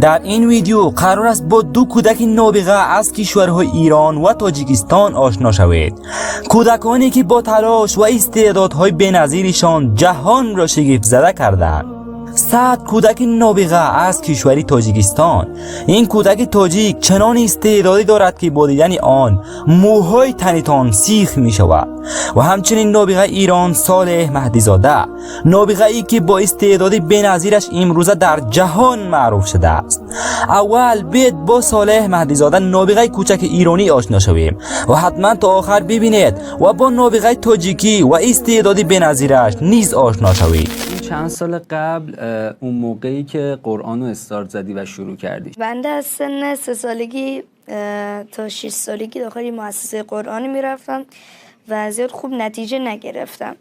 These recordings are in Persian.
در این ویدیو قرار است با دو کودک نابغه از کشورهای ایران و تاجیکستان آشنا شوید. کودکانی که با تلاش و استعدادهای بی‌نظیرشان جهان را شگفت زده کردند. سعد کودک نابغه از کشور تاجیکستان. این کودک تاجیک چنان استعدادی دارد که با دیدن آن موهای تنتان سیخ می شود. و همچنین نابغه ایران صالح مهدیزاده، نابغه ای که با استعداد بی‌نظیرش امروزه در جهان معروف شده است. اول بیاید با صالح مهدیزاده نابغه کوچک ایرانی آشنا شویم و حتما تا آخر ببینید و با نابغه تاجیکی و استعداد بی‌نظیرش نیز آشنا شوید. چند سال قبل اون موقعی که قرآن رو استارت زدی و شروع کردی؟ بنده از سن 3 سالگی تا 6 سالگی داخل مؤسسه قرآنی میرفتم و زیاد خوب نتیجه نگرفتم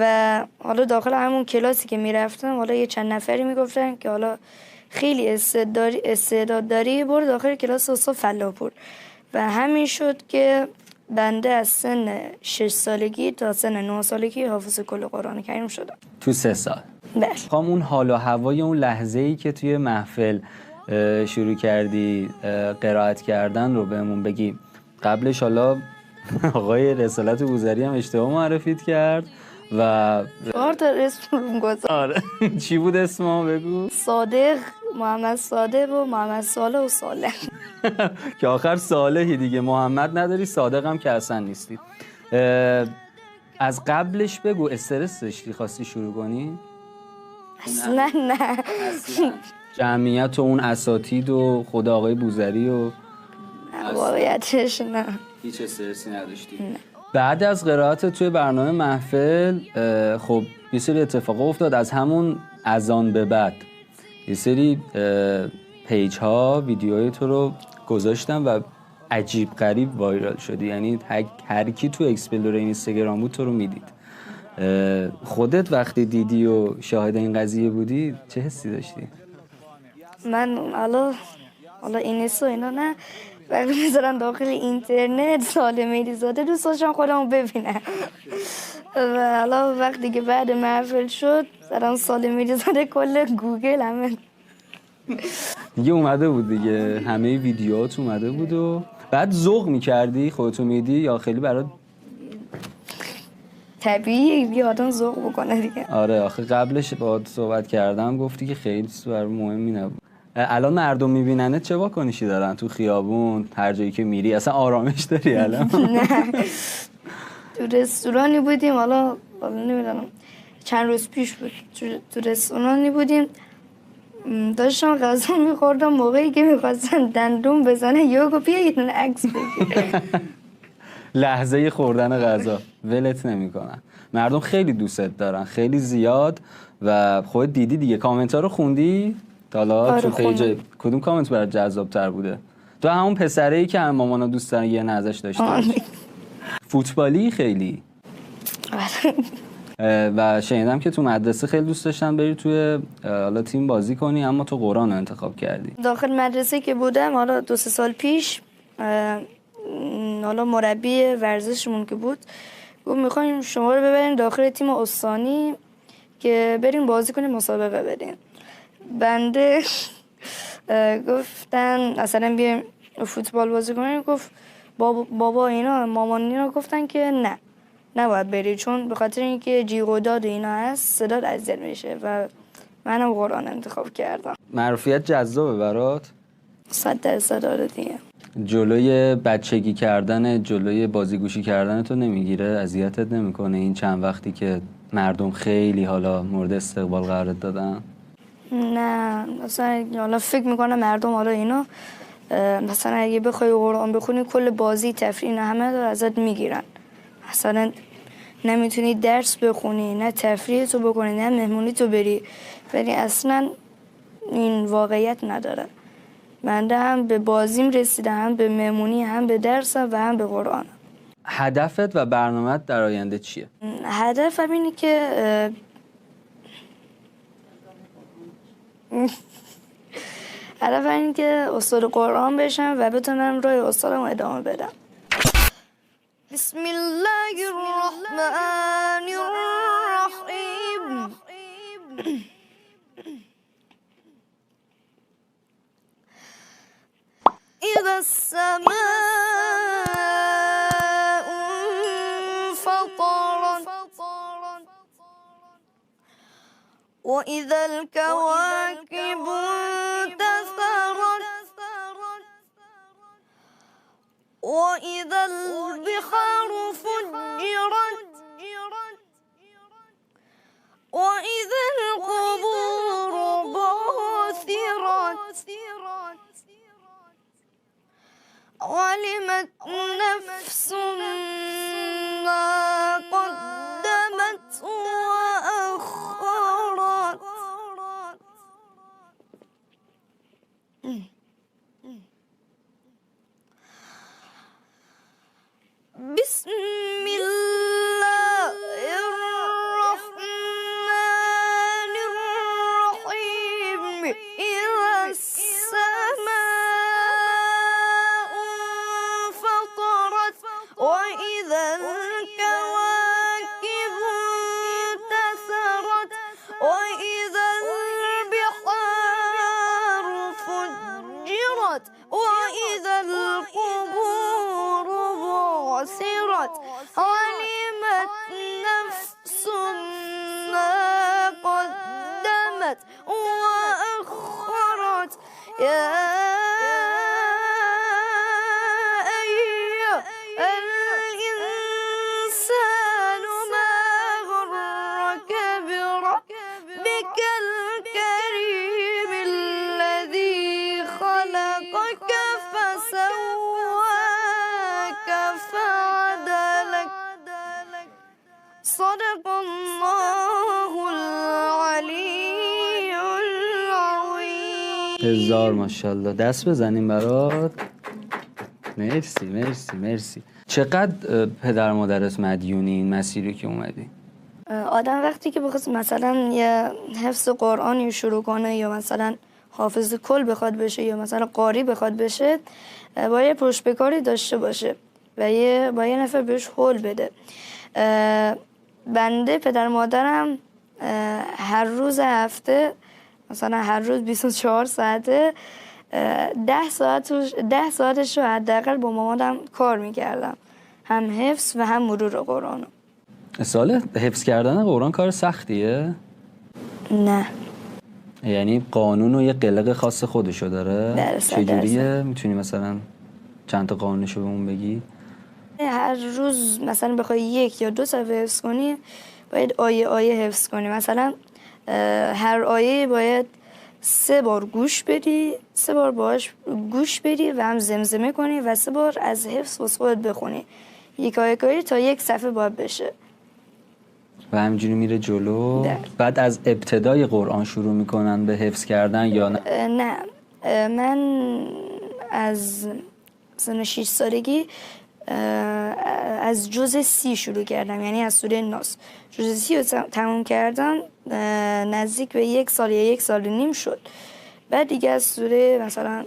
و حالا داخل همون کلاسی که میرفتم حالا یه چند نفری میگفتن که حالا خیلی استعداد داری برو داخل کلاس استاد فلاپور و همین شد که بنده از سن 6 سالگی تا سن 9 سالگی حافظ کل قرآن کریم شدم. تو 3 سال؟ بله. خواهم اون حال و هوای اون لحظه‌ای که توی محفل شروع کردی قرائت کردن رو بهمون بگی. قبلش حالا آقای رسالت بوذری هم اشتباه معرفیت کرد و 4 تا اسم گذاشت. آره چی بود اسمو بگو؟ صادق، محمد صادق و محمد صالح و صالح. که آخر صالحی دیگه، محمد نداری، صادق هم که اصلا نیستی. از قبلش بگو استرس داشتی خواستی شروع کنی؟ اصلا نه. جمعیت و اون اساتید و خود آقای بوذری و واقعیتش نه. هیچ استرسی نداشتی؟ نه. بعد از قرائت توی برنامه محفل خب یه سری اتفاقا افتاد. از همون اذان به بعد یه سری پیج ها ویدیوهای تو رو گذاشتن و عجیب غریب وایرال شدی. یعنی هر کی تو اکسپلور اینستاگرام بود تو رو میدید. خودت وقتی دیدی و شاهد این قضیه بودی چه حسی داشتی؟ من حالا اینستا اینا نه، وقتی میذارن داخل اینترنت سالم مهدیزاده دوست داشتم خودمو ببینم و حالا وقتی که بعد محفل شد زدم سالم مهدیزاده کل گوگل همه دیگه اومده بود دیگه، همه ویدیوهات اومده بود و بعد ذوق میکردی خودتو میدی یا خیلی برات طبیعیه یه آدم ذوق بکنه دیگه؟ آره آخه قبلش باهات صحبت کردم گفتی که خیلی برای مهمی نبود. الان مردم میبیننه چه واکنشی دارن تو خیابون هر جایی که میری؟ اصلا آرامش داری الان؟ نه تو رستورانی بودیم، حالا نمیدونم چند روز پیش بود تو رستورانی بودیم داشتم غذا میخوردم، موقعی که میخواستن دندون بزنه یوگو بیا یه دونه عکس بگیر. لحظه خوردن غذا ولت نمیکنن. مردم خیلی دوستت دارن، خیلی زیاد. و خودت دیدی دیگه، کامنت ها رو خوندی؟ حالا تو پیج کدوم کامنت برات جذاب تر بوده؟ تو همون پسره‌ای که هم مامانا دوست دارن یه نظرش داشته باشی. فوتبالی خیلی. و شنیدم که تو مدرسه خیلی دوست داشتن بری توی حالا تیم بازی کنی اما تو قرآن رو انتخاب کردی. داخل مدرسه که بودم حالا 2-3 سال پیش حالا مربی ورزشمون که بود گفت میخوایم شما رو ببریم داخل تیم استانی که بریم بازی کنیم مسابقه بدیم. بنده گفتن اصلا بیایم فوتبال بازی کنیم، گفت بابا اینا مامان اینا گفتن که نه نباید بری چون به خاطر اینکه جیغ و داد اینا هست صدات اذیت میشه و منم قرآن انتخاب کردم. معروفیت جذابه برات؟ 100% آره دیگه. جلوی بچگی کردن، جلوی بازیگوشی کردن تو نمیگیره؟ اذیتت نمیکنه این چند وقتی که مردم خیلی حالا مورد استقبال قرار دادن؟ نه مثلا حالا فکر میکنم مردم حالا اینا مثلا اگه بخوای قرآن بخونی کل بازی تفریح همه رو ازت میگیرن، مثلا نمیتونی درس بخونی نه تفریح تو بکنی نه مهمونی تو بری، ولی اصلا این واقعیت نداره. من هم به بازیم رسیدم، هم به مهمونی، هم به درسم و هم به قرآن. هدفت و برنامه‌ت در آینده چیه؟ هدفم اینه که هدفم اینه که استاد قرآن بشم و بتونم راه استادم ادامه بدم. بسم الله الرحمن الرحیم. السماء انفطرت وإذا الكواكب انتثرت وإذا البحار فجرت وإذا القبور بعثرت علمت نفس ما قدمت وأخرت. بسم الله الرحمن الرحيم. إذا السماء انفطرت وإذا الكواكب انتثرت وإذا البحار فجرت وإذا القبور بعثرت علمت نفس ما قدمت وأخرت. يا أيها الإنسان ما غرك بربك الكريم الذي خلقك فسواك فعدلك. صدق الله العلی العظیم. هزار ماشاءالله. دست بزنیم برات. مرسی مرسی مرسی. چقدر پدر مادرت مدیونی این مسیری که اومدی؟ آدم وقتی که بخواد مثلا یه حفظ قرآنی شروع کنه یا مثلا حافظ کل بخواد بشه یا مثلا قاری بخواد بشه، باید پشت به کاری داشته باشه و با یه نفر بهش حول بده. بنده پدر مادرم هر روز هفته مثلا هر روز 24 ساعته 10 ساعتش رو حداقل با مامانم کار میکردم، هم حفظ و هم مرور قرآن. ساله حفظ کردن قرآن کار سختیه؟ نه، یعنی قانون و یه قلق خاص خودشو داره؟ چجوریه؟ میتونی مثلا چند تا قانونشو بهمون بگی؟ هر روز مثلا بخوای 1 یا 2 صفحه حفظ کنی باید آیه حفظ کنی. مثلا هر آیه باید 3 بار گوش بدی، 3 بار باهاش گوش بدی و هم زمزمه کنی و 3 بار از حفظ واسه خودت بخونی. یک آیه تا 1 صفحه باید بشه و همینجوری میره جلو. بعد از ابتدای قرآن شروع میکنن به حفظ کردن یا نه؟ نه، من از سن 6 سالگی از جزء 30 شروع کردم، یعنی از سوره ناس. جزء 30 رو تموم کردم نزدیک به 1 سال یا 1 سال و نیم شد. بعد دیگه از سوره مثلا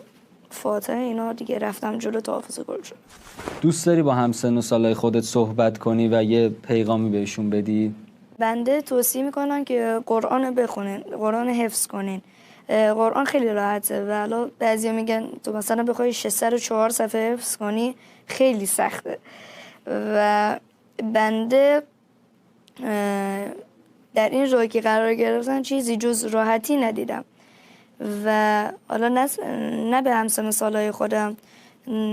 فاتحه اینا دیگه رفتم جلو تا حافظ کل شد. دوست داری با همسن و سالای خودت صحبت کنی و یه پیغامی بهشون بدی؟ بنده توصیه میکنن که قرآن رو بخونین، قرآن حفظ کنین. قرآن خیلی راحته و حالا بعضیا میگن تو مثلا بخوای 604 صفحه حفظ کنی خیلی سخته و بنده در این راه که قرار گرفتن چیزی جز راحتی ندیدم و حالا نه به همسن سالهای خودم،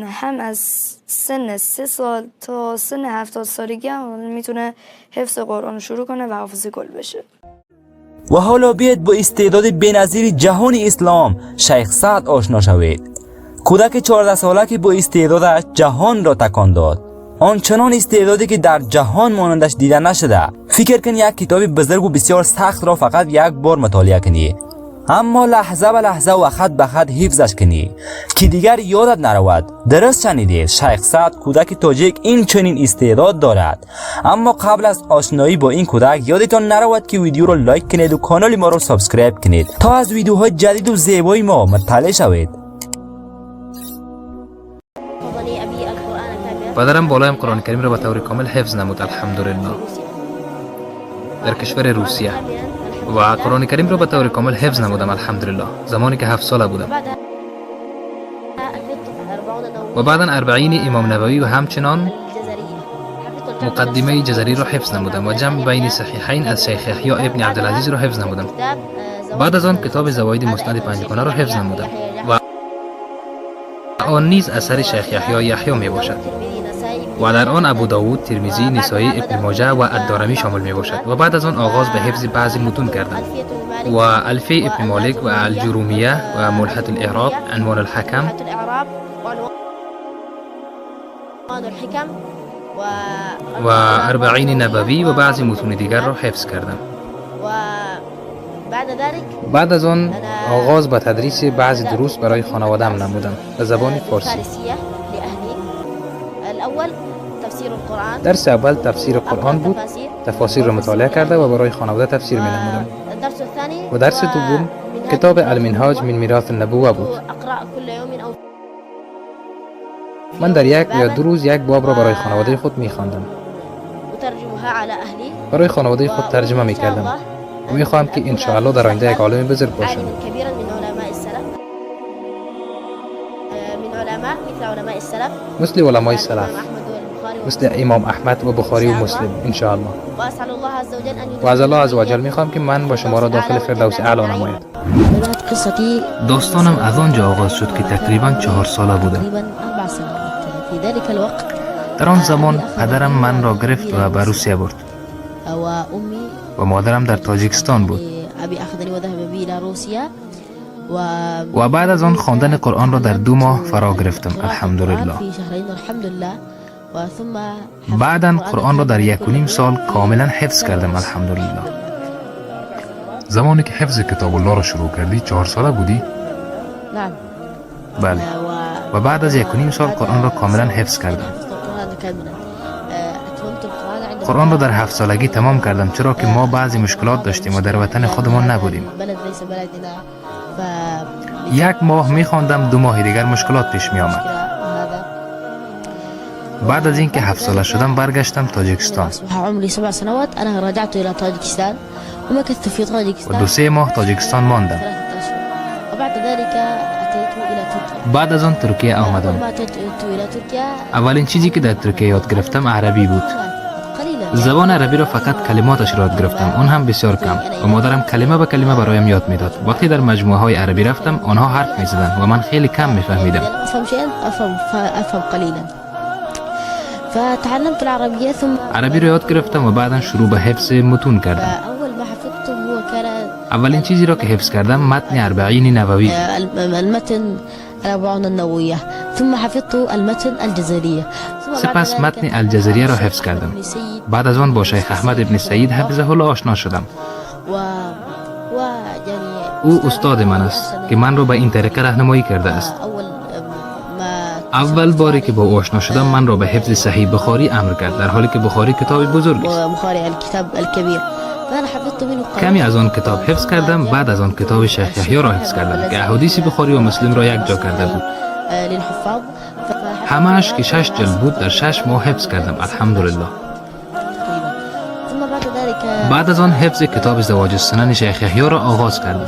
هم از سن 3 سال تا سن 70 سالگی هم میتونه حفظ قرآن شروع کنه و حافظ کل بشه. و حالا بیاید با استعداد بی‌نظیر جهان اسلام شیخ سعد آشنا شوید. کودک 14 ساله که با استعدادش جهان را تکان داد، آنچنان استعدادی که در جهان مانندش دیده نشده. فکر کن یک کتاب بزرگ و بسیار سخت را فقط 1 بار مطالعه کنی، اما لحظه به لحظه و خط به خط حفظش کنی که دیگر یادت نرود. درست شنیدید، شیخ سعد کودک تاجیک این چنین استعداد دارد. اما قبل از آشنایی با این کودک یادتان نرود که ویدیو را لایک کنید و کانال ما را سابسکرایب کنید تا از ویدیوهای جدید و زیبای ما مطلع شوید. پدرم بالایم قرآن کریم را به طور کامل حفظ نمود الحمدلله در کشور روسیه و قرآن کریم را به طور کامل حفظ نمودم الحمدلله زمانی که 7 ساله بودم. و بعدا اربعین امام نووی و همچنان مقدمه جزری را حفظ نمودم و جمع بین صحیحین از شیخ یحیی ابن عبدالعزیز را حفظ نمودم. بعد از آن کتاب زواید مسند پنجگانه را حفظ نمودم و آن نیز اثر شیخ یحیی می باشد و در آن ابو داوود، ترمذی، نسائی، ابن ماجه و الدارمی شامل می باشد. و بعد از آن آغاز به حفظ بعضی متون کردم و الفی ابن مالک و الجرومیه و ملحة الاعراب، عنوان الحکم و اربعین نبوی و بعضی متون دیگر را حفظ کردم. بعد از آن آغاز به تدریس بعضی دروس برای خانواده‌ام نمودم به زبان فارسی. درس اول تفسیر قرآن بود. تفاسیر را مطالعه کرده و برای خانواده تفسیر می نمودم. و درس دوم کتاب المنهاج من میراث النبوه بود. من در یک یا دو روز یک باب را برای خانواده خود می خواندم. برای خانواده خود ترجمه می کردم و می خواهم که انشاءالله در آینده یک عالم بزرگ باشم. مثل علمای سلف، مثل امام احمد و بخاری و مسلم انشاءالله. و از الله عزوجل می خواهم که من با شما را داخل فردوس اعلی نماید. داستانم از آنجا آغاز شد که تقریبا 4 ساله بودم. در آن زمان پدرم من را گرفت و به روسیه برد و مادرم در تاجیکستان بود. و بعد از آن خواندن قرآن را در 2 ماه فرا گرفتم الحمدلله. بعدا قرآن را در 1.5 سال کاملا حفظ کردم الحمدلله. زمانی که حفظ کتاب الله را شروع کردی 4 ساله بودی؟ بله. و بعد از 1.5 سال قرآن را کاملا حفظ کردم. قرآن را در 7 سالگی تمام کردم، چرا که ما بعضی مشکلات داشتیم و در وطن خودمان نبودیم. 1 ماه می خواندم، 2 ماه دیگر مشکلات پیش می آمد. بعد از اینکه 7 ساله شدم برگشتم تاجیکستان و 2-3 ماه تاجیکستان ماندم. بعد از آن ترکیه آمدم. اولین چیزی که در ترکیه یاد گرفتم عربی بود. زبان عربی را فقط کلماتش را یاد گرفتم، اون هم بسیار کم، و مادرم کلمه به کلمه برایم یاد میداد. وقتی در مجموعه های عربی رفتم آنها حرف میزدند و من خیلی کم میفهمیدم. عربی را یاد گرفتم و بعدا شروع به حفظ متون کردم. اولین چیزی را که حفظ کردم متن اربعین نووی. سپس متن الجزریه را حفظ کردم. بعد از آن با شیخ احمد ابن سعید حفظه الله آشنا شدم. او استاد من است که من را به این طریقه راهنمایی کرده است. اول باری که با او آشنا شدم من را به حفظ صحیح بخاری امر کرد، در حالی که بخاری کتاب بزرگی است. کمی از آن کتاب حفظ کردم. بعد از آن کتاب شیخ یحیی را حفظ کردم که احادیث بخاری و مسلم را یک جا کرده بود. همه‌اش که 6 جلد بود در 6 ماه حفظ کردم الحمدلله. بعد از آن حفظ کتاب زواج السنن شیخ یحیی را آغاز کردم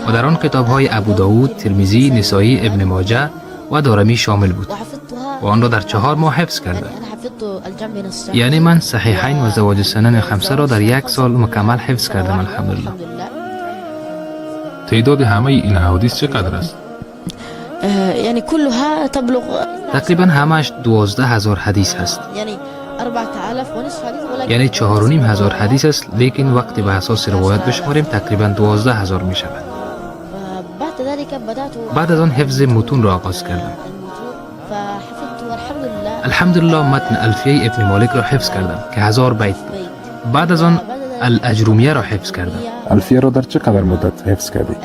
و در آن کتاب های ابو داوود، ترمذی، نسائی، ابن ماجه و دارمی شامل بود و آن را در 4 ماه حفظ کردم. یعنی من صحیحین و زواج السنن 5 را در 1 سال مکمل حفظ کردم الحمدلله. تعداد همه این احادیث چقدر است؟ يعني كلها تبلغ تقریبا همش 12,000 حدیث هست. يعني 4000 ونصف حديث ولكن یعنی 4,500 حدیث است، لیکن وقتی به اساس روایت بشماریم تقریبا 12,000 می شود. بعد ذلك بدأت بعد از آن حفظ متون را آغاز کردم. فحفظت والحمد لله. الحمدلله متن الفیه ابن مالک را حفظ کردم که 1000 بیت بود. بعد از آن الاجرومیه را حفظ کردم. الفیه را در چقدر مدت حفظ کردی؟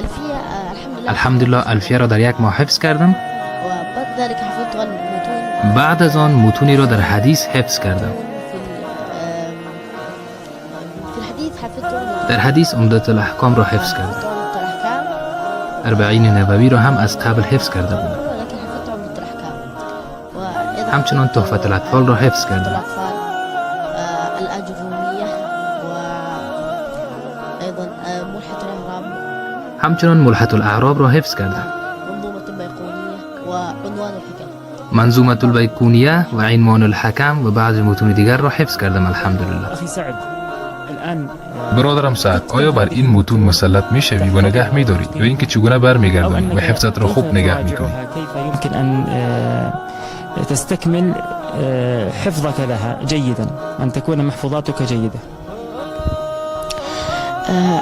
الحمدلله الفیه را در 1 ماه حفظ کردم. وبعد ذلك حفظت المتون. بعد از آن متونی را در حدیث حفظ کردم. في الحديث حفظت در حدیث عمدة الاحکام را حفظ کردم. 40 نووی را هم از قبل حفظ کرده بودم. ولكن حفظت عمدة الأحكام. همچنان تحفة الاطفال را حفظ کردم. الأطفال الأجرومية وأيضا ملحة الأعراب. همچنان ملحة الاعراب را حفظ کردم. منظومة البيقونية. عنوان الحكم. منظومة البيكونية و عنوان الحکم و بعض متون دیگر را حفظ کردم الحمدلله. أخي سعد الآن برادرم سعد، آیا بر این متون مسلط میشوی و نگه میداری یا اینکه چگونه برمیگردانی و حفظت را خوب نگه میکنی؟ كيف يمكن أن تستكمل حفظك لها جيدا، أن تكون محفوظاتك جيدة؟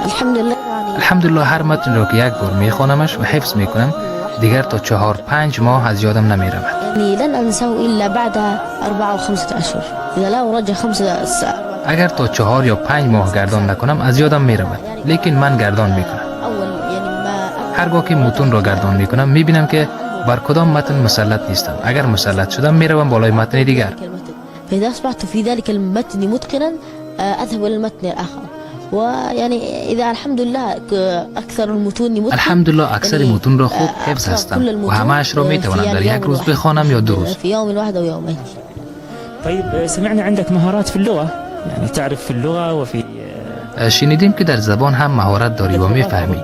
الحمد لله يعني الحمدلله هر متن را که یک بار میخوانمش و حفظ میکنم دیگر تا 4-5 ماه از یادم نمیرود. يعني لن أنساه إلا بعد 4 أو 5 أشهر. إذا لا أراجع 5 ساعات. اگر تا 4 یا 5 ماه گردان نکنم از یادم میرود، لیکن من گردان میکنم. أول يعني ما هرگاه که متون را گردان میکنم میبینم که بر کدام متن مسلط نیستم. اگر مسلط شدم میروم بالای متن دیگر. فإذا أصبحت في ذلك المتن متقنا أذهب إلى المتن الآخر. ويعني إذا الحمد لله أكثر المتون متقن. الحمدلله اکثر متون را خوب حفظ هستم و همه‌اش را میتوانم در یک روز بخوانم یا 2 روز. في يوم واحد أو يومين. طيب سمعنا عندك مهارات في اللغة، يعني تعرف في اللغة وفي شنیدیم که در زبان هم مهارت داری و میفهمی.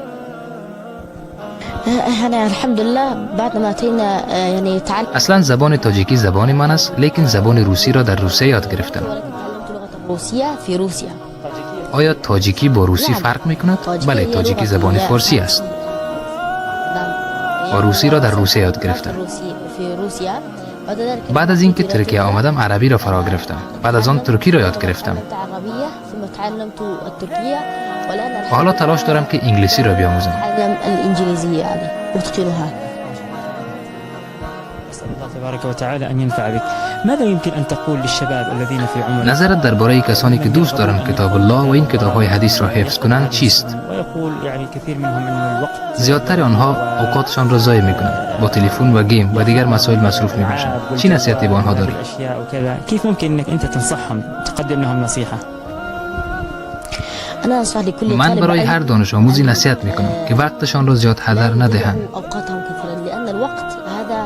أنا الحمد لله بعد ما أتينا يعني تعلم. اصلا زبان تاجیکی زبان من است، لیکن زبان روسی را در روسیه یاد گرفتم. تعلمت لغة الروسية في روسيا. آیا تاجیکی با روسی فرق میکند؟ بله، تاجیکی زبان فارسی است و روسی را در روسیه یاد گرفتم. في روسيا. بعد از اینکه ترکیه آمدم عربی را فرا گرفتم. بعد از آن ترکی را یاد گرفتم العربية ثم تعلمت التركية والآن و حالا تلاش دارم که انگلیسی را بیاموزم. أتعلم الإنجليزية يعني أتقنها. أسأل الله تبارك وتعالى أن ينفع بك. ماذا يمكن أن تقول للشباب الذين في عمر نظرت درباره کسانی که دوست دارند کتاب الله و این کتاب‌های حدیث را حفظ کنند چیست؟ ويقول يعني كثير منهم أن الوقت زیادتر آنها اوقاتشان را ضایع می‌کنند، با تلفن و گیم و دیگر مسائل مصروف می‌باشند. چی نصیحتی به آنها داری؟ أشياء وكذا، كيف ممكن أنك أنت تنصحهم، تقدم لهم نصيحة؟ أنا أنصح لكل من طالب برای علم هر دانش آموزی نصیحت می‌کنم که وقتشان را زیاد هدر ندهند، أوقاتهم كثيرا لأن الوقت هذا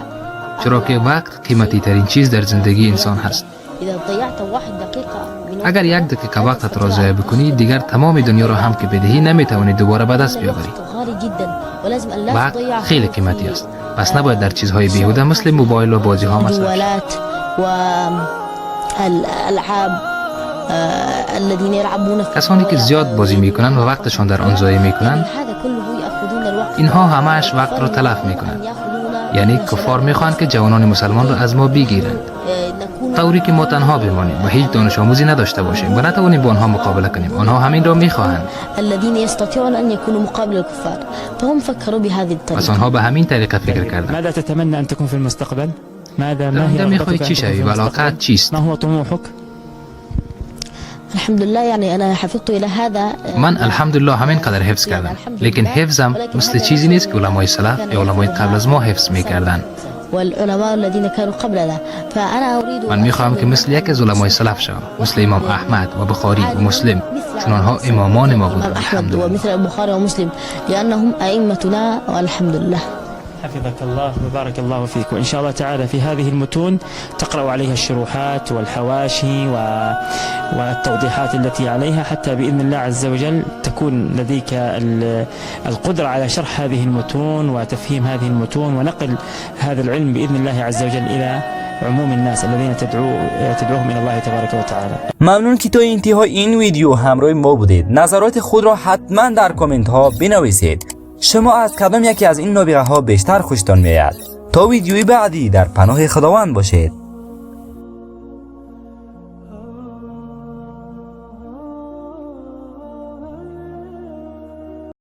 چرا که وقت قیمتی ترین چیز در زندگی انسان هست. إذا ضيعت 1 دقيقة من اگر 1 دقیقه وقتت را ضایع بکنی دیگر تمام دنیا را هم که بدهی نمیتوانی دوباره به دست بیاوری. غالي جدا ولازم أن لا وقت تضيع خیلی قیمتی است، پس نباید در چیزهای بیهوده مثل موبایل و بازی ها مصرف. جوالات والألعاب الذين يلعبون کسانی که زیاد بازی میکنند و وقتشان در آن ضایع میکنند هذا كله يأخذون الوقت. اینها همه‌اش وقت را تلف میکنند. یعنی کفار میخواهند که جوانان مسلمان را از ما بگیرند، طوری که ما تنها بمانیم و هیچ دانش آموزی نداشته باشیم و نتوانیم با آنها مقابله کنیم. آنها همین را میخواهند. الذين يستطيعون أن يكونوا مقابل الكفار فهم فكروا بهذه پس الطريقة. آنها به همین طریقه فکر کردند. ماذا تتمنى أن تكون في المستقبل؟ ما در هي آینده میخواهی رغبتك چی أن تكون شوی في و المستقبل؟ علاقت چیست؟ ما هو طموحك؟ الحمد لله يعني أنا حفظت إلى هذا. من الحمدلله همین قدر حفظ کردم، لیکن حفظم مثل چیزی نیست که علمای سلف یا علمای قبل از ما حفظ میکردند. والعلماء الذين كانوا قبلنا فأنا أريد من میخواهم که مثل یک از علمای سلف شوم، مثل امام احمد و بخاری و مسلم، چون آنها امامان ما الإمام بودند. أحمد الحمدلله. ومثل البخاري ومسلم لأنهم أئمتنا والحمد لله. حفظك الله وبارك الله فيك، وإن شاء الله تعالى في هذه المتون تقرأ عليها الشروحات والحواشي والتوضيحات التي عليها حتى بإذن الله عز وجل تكون لديك القدرة على شرح هذه المتون وتفهيم هذه المتون ونقل هذا العلم بإذن الله عز وجل إلى عموم الناس الذين تدعوهم إلى الله تبارك وتعالى. ممنون که تا انتهای این ویدیو همراه ما بودید. نظرات خود را حتما در کامنت ها بنویسید. شما از کدام یکی از این نابغه ها بیشتر خوشتان میاد؟ تا ویدیوی بعدی در پناه خداوند باشید.